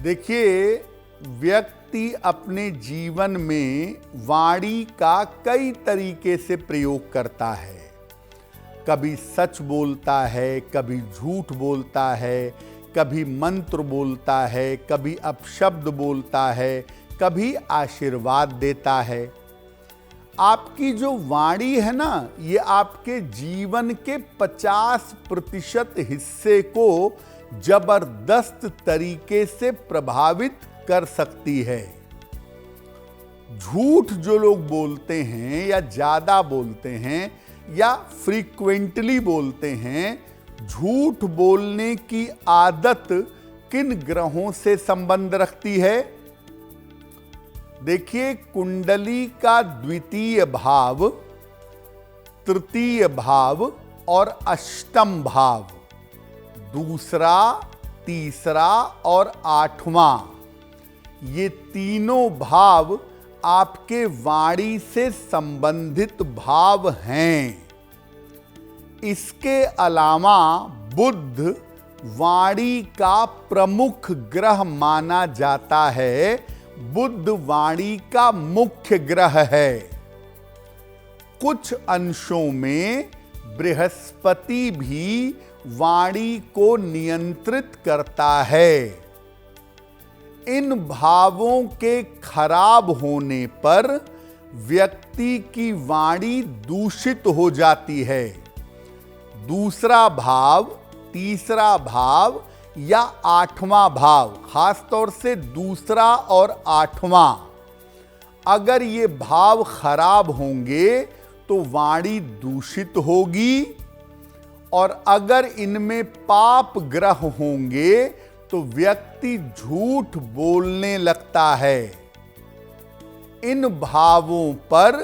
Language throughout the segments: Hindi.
देखिए, व्यक्ति अपने जीवन में वाणी का कई तरीके से प्रयोग करता है। कभी सच बोलता है, कभी झूठ बोलता है, कभी मंत्र बोलता है, कभी अपशब्द बोलता है, कभी आशीर्वाद देता है। आपकी जो वाणी है ना, ये आपके जीवन के 50% हिस्से को जबरदस्त तरीके से प्रभावित कर सकती है। झूठ जो लोग बोलते हैं या ज्यादा बोलते हैं या फ्रीक्वेंटली बोलते हैं, झूठ बोलने की आदत किन ग्रहों से संबंध रखती है? देखिए, कुंडली का द्वितीय भाव, तृतीय भाव और अष्टम भाव, दूसरा, तीसरा और आठवां, ये तीनों भाव आपके वाणी से संबंधित भाव हैं। इसके अलावा बुध वाणी का प्रमुख ग्रह माना जाता है। बुध वाणी का मुख्य ग्रह है। कुछ अंशों में बृहस्पति भी वाणी को नियंत्रित करता है। इन भावों के खराब होने पर व्यक्ति की वाणी दूषित हो जाती है। दूसरा भाव, तीसरा भाव या आठवां भाव, खासतौर से दूसरा और आठवां, अगर ये भाव खराब होंगे तो वाणी दूषित होगी, और अगर इनमें पाप ग्रह होंगे तो व्यक्ति झूठ बोलने लगता है। इन भावों पर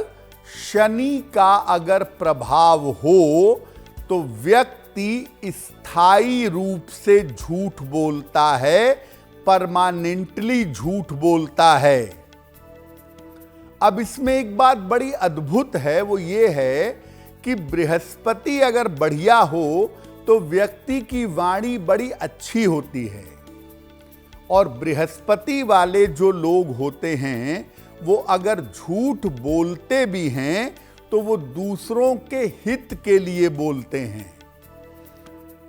शनि का अगर प्रभाव हो तो व्यक्ति स्थायी रूप से झूठ बोलता है, परमानेंटली झूठ बोलता है। अब इसमें एक बात बड़ी अद्भुत है, वो ये है कि बृहस्पति अगर बढ़िया हो तो व्यक्ति की वाणी बड़ी अच्छी होती है, और बृहस्पति वाले जो लोग होते हैं वो अगर झूठ बोलते भी हैं तो वो दूसरों के हित के लिए बोलते हैं।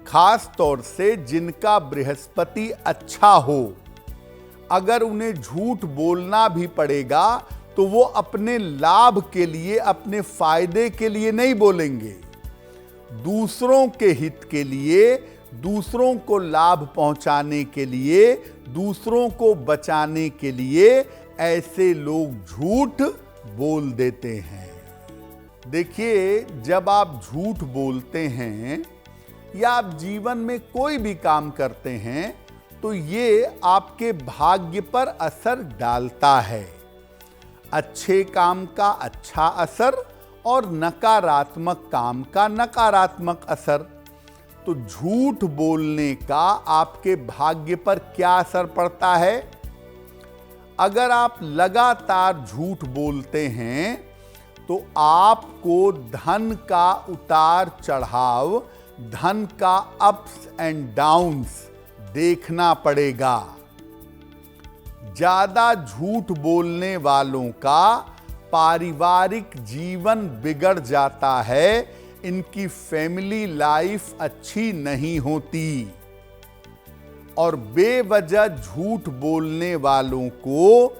खास तौर से जिनका बृहस्पति अच्छा हो, अगर उन्हें झूठ बोलना भी पड़ेगा तो वो अपने लाभ के लिए, अपने फायदे के लिए नहीं बोलेंगे, दूसरों के हित के लिए, दूसरों को लाभ पहुंचाने के लिए, दूसरों को बचाने के लिए ऐसे लोग झूठ बोल देते हैं। देखिए, जब आप झूठ बोलते हैं या आप जीवन में कोई भी काम करते हैं तो ये आपके भाग्य पर असर डालता है। अच्छे काम का अच्छा असर और नकारात्मक काम का नकारात्मक असर। तो झूठ बोलने का आपके भाग्य पर क्या असर पड़ता है? अगर आप लगातार झूठ बोलते हैं तो आपको धन का उतार चढ़ाव, धन का अप्स एंड डाउन्स देखना पड़ेगा। ज्यादा झूठ बोलने वालों का पारिवारिक जीवन बिगड़ जाता है, इनकी फैमिली लाइफ अच्छी नहीं होती। और बेवजह झूठ बोलने वालों को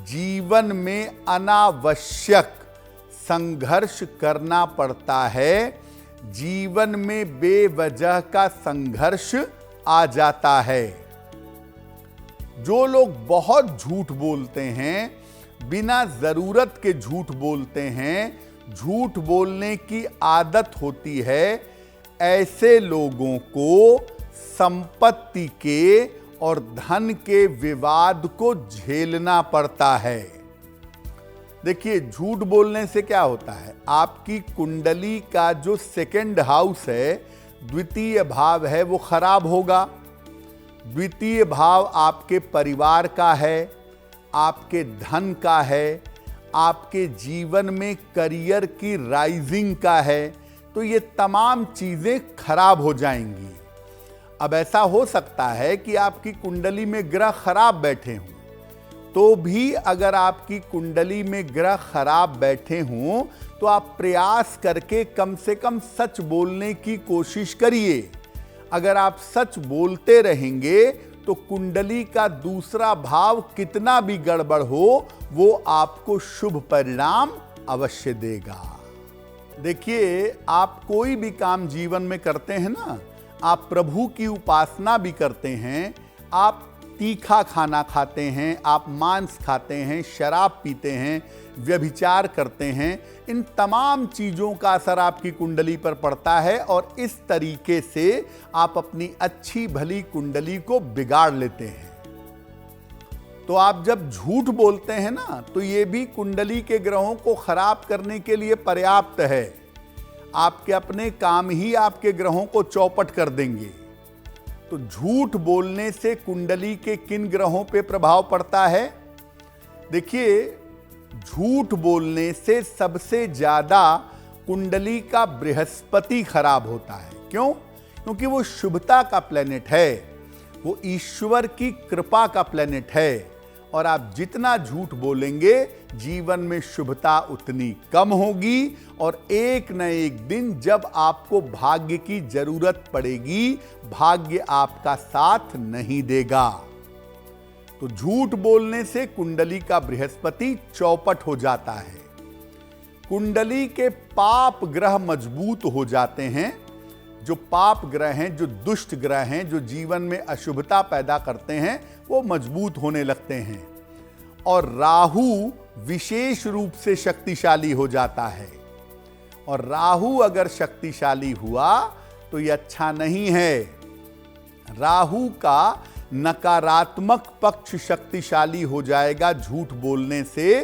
जीवन में अनावश्यक संघर्ष करना पड़ता है। जीवन में बेवजह का संघर्ष आ जाता है। जो लोग बहुत झूठ बोलते हैं, बिना जरूरत के झूठ बोलते हैं, झूठ बोलने की आदत होती है, ऐसे लोगों को संपत्ति के और धन के विवाद को झेलना पड़ता है। देखिए, झूठ बोलने से क्या होता है, आपकी कुंडली का जो सेकंड हाउस है, द्वितीय भाव है, वो खराब होगा। द्वितीय भाव आपके परिवार का है, आपके धन का है, आपके जीवन में करियर की राइजिंग का है। तो ये तमाम चीजें खराब हो जाएंगी। अब ऐसा हो सकता है कि आपकी कुंडली में ग्रह खराब बैठे हों, तो भी अगर आपकी कुंडली में ग्रह खराब बैठे हों तो आप प्रयास करके कम से कम सच बोलने की कोशिश करिए। अगर आप सच बोलते रहेंगे तो कुंडली का दूसरा भाव कितना भी गड़बड़ हो वो आपको शुभ परिणाम अवश्य देगा। देखिए, आप कोई भी काम जीवन में करते हैं ना, आप प्रभु की उपासना भी करते हैं, आप तीखा खाना खाते हैं, आप मांस खाते हैं, शराब पीते हैं, व्यभिचार करते हैं, इन तमाम चीज़ों का असर आपकी कुंडली पर पड़ता है और इस तरीके से आप अपनी अच्छी भली कुंडली को बिगाड़ लेते हैं। तो आप जब झूठ बोलते हैं ना, तो ये भी कुंडली के ग्रहों को खराब करने के लिए पर्याप्त है। आपके अपने काम ही आपके ग्रहों को चौपट कर देंगे। तो झूठ बोलने से कुंडली के किन ग्रहों पे प्रभाव पड़ता है? देखिए, झूठ बोलने से सबसे ज्यादा कुंडली का बृहस्पति खराब होता है। क्यों? क्योंकि वो शुभता का प्लेनेट है, वो ईश्वर की कृपा का प्लेनेट है, और आप जितना झूठ बोलेंगे जीवन में शुभता उतनी कम होगी, और एक न एक दिन जब आपको भाग्य की जरूरत पड़ेगी, भाग्य आपका साथ नहीं देगा। तो झूठ बोलने से कुंडली का बृहस्पति चौपट हो जाता है। कुंडली के पाप ग्रह मजबूत हो जाते हैं। जो पाप ग्रह हैं, जो दुष्ट ग्रह हैं, जो जीवन में अशुभता पैदा करते हैं, वो मजबूत होने लगते हैं। और राहु विशेष रूप से शक्तिशाली हो जाता है, और राहु अगर शक्तिशाली हुआ तो ये अच्छा नहीं है। राहु का नकारात्मक पक्ष शक्तिशाली हो जाएगा झूठ बोलने से,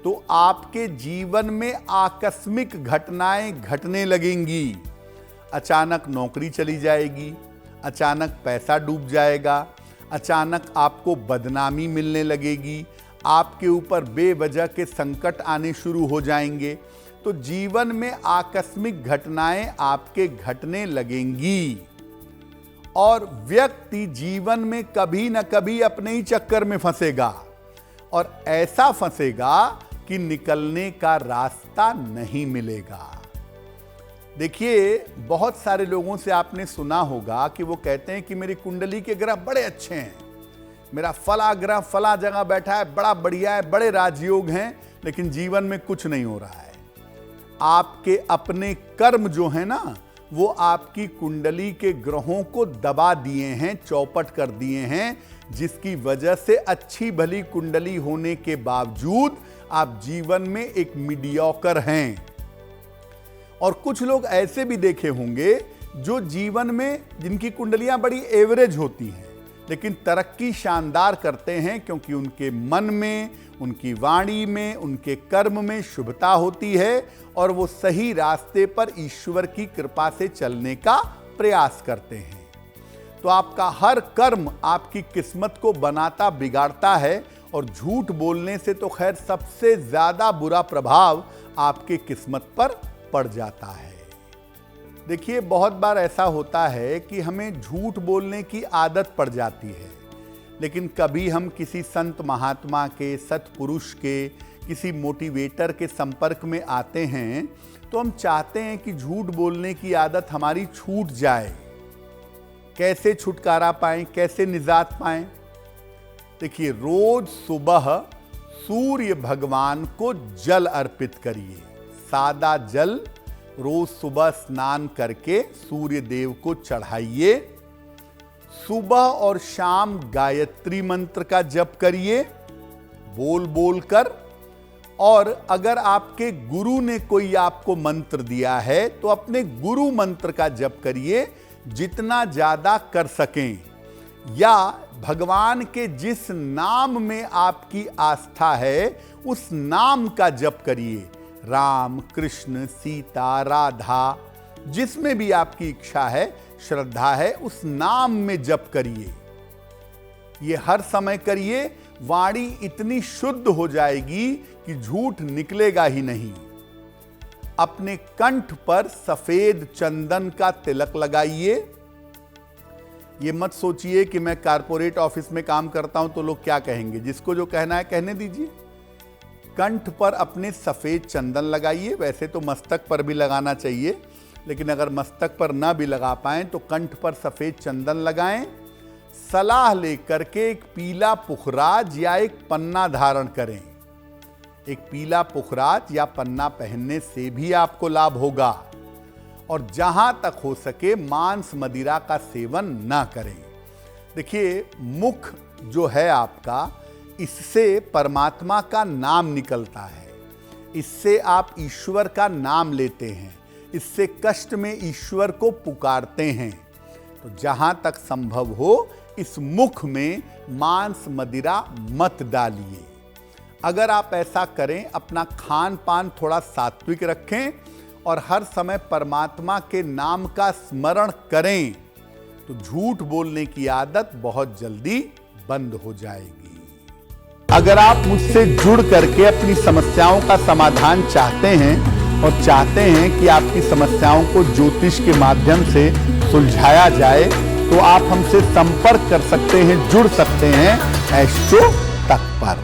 तो आपके जीवन में आकस्मिक घटनाएं घटने लगेंगी। अचानक नौकरी चली जाएगी, अचानक पैसा डूब जाएगा, अचानक आपको बदनामी मिलने लगेगी, आपके ऊपर बेवजह के संकट आने शुरू हो जाएंगे। तो जीवन में आकस्मिक घटनाएं आपके घटने लगेंगी, और व्यक्ति जीवन में कभी न कभी अपने ही चक्कर में फंसेगा, और ऐसा फंसेगा कि निकलने का रास्ता नहीं मिलेगा। देखिए, बहुत सारे लोगों से आपने सुना होगा कि वो कहते हैं कि मेरी कुंडली के ग्रह बड़े अच्छे हैं, मेरा फला ग्रह फला जगह बैठा है, बड़ा बढ़िया है, बड़े राजयोग हैं, लेकिन जीवन में कुछ नहीं हो रहा है। आपके अपने कर्म जो है ना, वो आपकी कुंडली के ग्रहों को दबा दिए हैं, चौपट कर दिए हैं, जिसकी वजह से अच्छी भली कुंडली होने के बावजूद आप जीवन में एक मीडियोकर हैं। और कुछ लोग ऐसे भी देखे होंगे जो जीवन में जिनकी कुंडलियां बड़ी एवरेज होती हैं, लेकिन तरक्की शानदार करते हैं, क्योंकि उनके मन में, उनकी वाणी में, उनके कर्म में शुभता होती है, और वो सही रास्ते पर ईश्वर की कृपा से चलने का प्रयास करते हैं। तो आपका हर कर्म आपकी किस्मत को बनाता बिगाड़ता है, और झूठ बोलने से तो खैर सबसे ज्यादा बुरा प्रभाव आपके किस्मत पर पड़ जाता है। देखिए, बहुत बार ऐसा होता है कि हमें झूठ बोलने की आदत पड़ जाती है, लेकिन कभी हम किसी संत महात्मा के, सत्पुरुष के, किसी मोटिवेटर के संपर्क में आते हैं तो हम चाहते हैं कि झूठ बोलने की आदत हमारी छूट जाए। कैसे छुटकारा पाएं, कैसे निजात पाएं? देखिए, रोज सुबह सूर्य भगवान को जल अर्पित करिए। सादा जल रोज सुबह स्नान करके सूर्य देव को चढ़ाइए। सुबह और शाम गायत्री मंत्र का जप करिए बोल बोल कर, और अगर आपके गुरु ने कोई आपको मंत्र दिया है तो अपने गुरु मंत्र का जप करिए जितना ज्यादा कर सकें, या भगवान के जिस नाम में आपकी आस्था है उस नाम का जप करिए। राम, कृष्ण, सीता, राधा, जिसमें भी आपकी इच्छा है, श्रद्धा है, उस नाम में जप करिए। ये हर समय करिए। वाणी इतनी शुद्ध हो जाएगी कि झूठ निकलेगा ही नहीं। अपने कंठ पर सफेद चंदन का तिलक लगाइए। ये मत सोचिए कि मैं कारपोरेट ऑफिस में काम करता हूं तो लोग क्या कहेंगे। जिसको जो कहना है कहने दीजिए। कंठ पर अपने सफेद चंदन लगाइए। वैसे तो मस्तक पर भी लगाना चाहिए, लेकिन अगर मस्तक पर ना भी लगा पाएं तो कंठ पर सफेद चंदन लगाएं। सलाह लेकर के एक पीला पुखराज या एक पन्ना धारण करें। एक पीला पुखराज या पन्ना पहनने से भी आपको लाभ होगा। और जहां तक हो सके मांस मदिरा का सेवन ना करें। देखिए, मुख जो है आपका, इससे परमात्मा का नाम निकलता है। इससे आप ईश्वर का नाम लेते हैं। इससे कष्ट में ईश्वर को पुकारते हैं। तो जहां तक संभव हो इस मुख में मांस मदिरा मत डालिए। अगर आप ऐसा करें, अपना खान पान थोड़ा सात्विक रखें और हर समय परमात्मा के नाम का स्मरण करें, तो झूठ बोलने की आदत बहुत जल्दी बंद हो जाएगी। अगर आप मुझसे जुड़ करके अपनी समस्याओं का समाधान चाहते हैं और चाहते हैं कि आपकी समस्याओं को ज्योतिष के माध्यम से सुलझाया जाए, तो आप हमसे संपर्क कर सकते हैं, जुड़ सकते हैं एस्ट्रो तक पर।